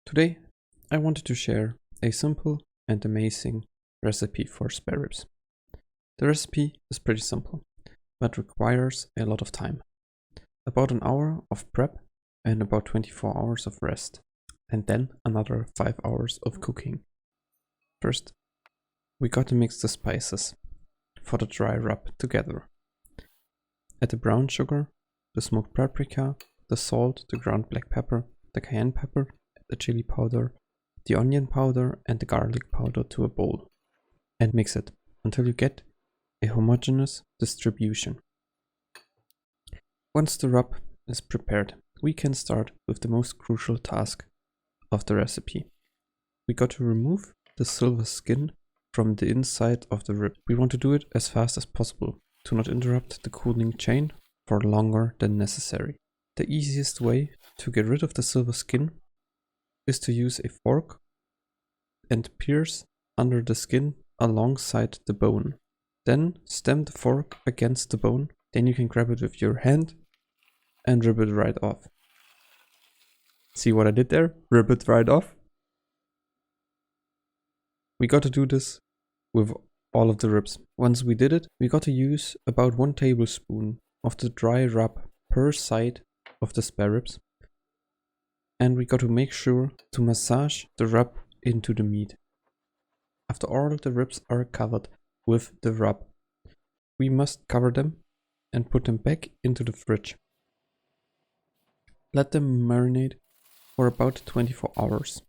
Today, I wanted to share a simple and amazing recipe for spare ribs. The recipe is pretty simple, but requires a lot of time. About an hour of prep and about 24 hours of rest, and then another 5 hours of cooking. First, we got to mix the spices for the dry rub together. Add the brown sugar, the smoked paprika, the salt, the ground black pepper, the cayenne pepper, the chili powder, the onion powder and the garlic powder to a bowl, and mix it until you get a homogeneous distribution. Once the rub is prepared, we can start with the most crucial task of the recipe. We got to remove the silver skin from the inside of the rib. We want to do it as fast as possible to not interrupt the cooling chain for longer than necessary. The easiest way to get rid of the silver skin is to use a fork and pierce under the skin alongside the bone. Then stamp the fork against the bone, then you can grab it with your hand and rip it right off. See what I did there? Rip it right off. We got to do this with all of the ribs. Once we did it, we got to use about 1 tablespoon of the dry rub per side of the spare ribs. And we got to make sure to massage the rub into the meat. After all the ribs are covered with the rub, we must cover them and put them back into the fridge. Let them marinate for about 24 hours.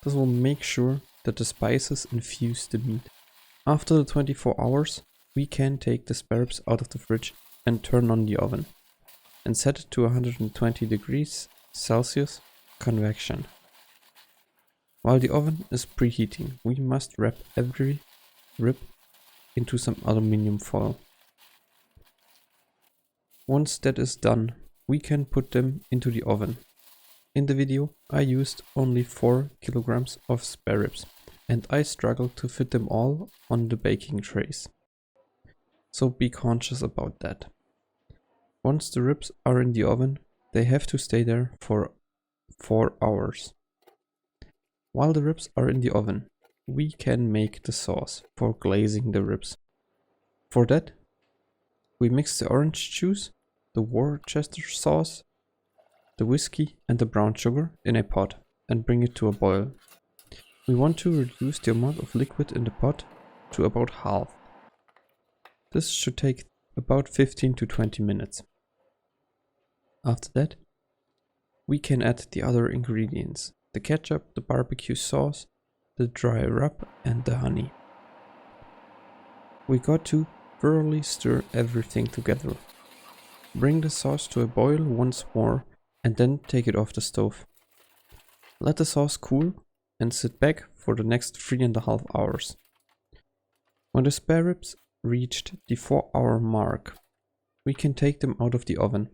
This will make sure that the spices infuse the meat. After the 24 hours, we can take the spare ribs out of the fridge and turn on the oven and set it to 120 degrees Celsius convection. While the oven is preheating, we must wrap every rib into some aluminium foil. Once that is done, we can put them into the oven. In the video, I used only 4 kilograms of spare ribs, and I struggled to fit them all on the baking trays. So be conscious about that. Once the ribs are in the oven, they have to stay there for 4 hours. While the ribs are in the oven, we can make the sauce for glazing the ribs. For that, we mix the orange juice, the Worcester sauce, the whiskey and the brown sugar in a pot and bring it to a boil. We want to reduce the amount of liquid in the pot to about half. This should take about 15 to 20 minutes. After that, we can add the other ingredients, the ketchup, the BBQ sauce, the dry rub and the honey. We got to thoroughly stir everything together. Bring the sauce to a boil once more and then take it off the stove. Let the sauce cool and sit back for the next 3.5 hours. When the spare ribs reached the 4-hour mark, we can take them out of the oven.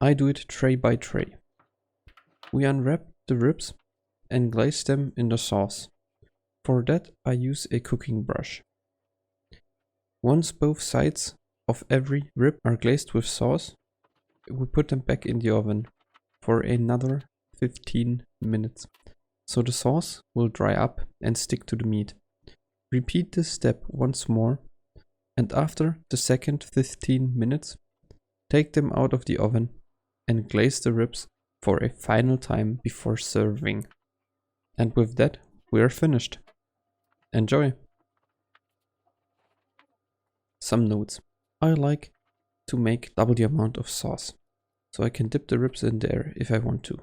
I do it tray by tray. We unwrap the ribs and glaze them in the sauce. For that I use a cooking brush. Once both sides of every rib are glazed with sauce, we put them back in the oven for another 15 minutes. So the sauce will dry up and stick to the meat. Repeat this step once more, and after the second 15 minutes, take them out of the oven and glaze the ribs for a final time before serving. And with that, we are finished. Enjoy! Some notes. I like to make double the amount of sauce, so I can dip the ribs in there if I want to.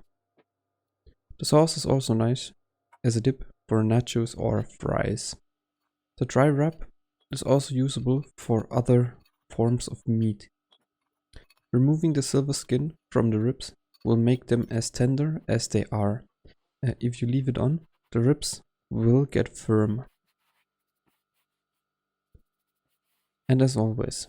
The sauce is also nice as a dip for nachos or fries. The dry rub is also usable for other forms of meat. Removing the silver skin from the ribs will make them as tender as they are. If you leave it on, the ribs will get firm. And as always,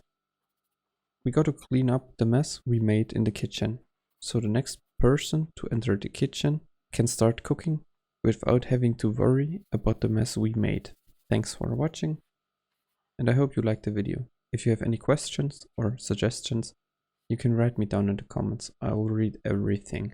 we got to clean up the mess we made in the kitchen, so the next person to enter the kitchen can start cooking without having to worry about the mess we made. Thanks for watching, and I hope you liked the video. If you have any questions or suggestions, you can write me down in the comments. I will read everything.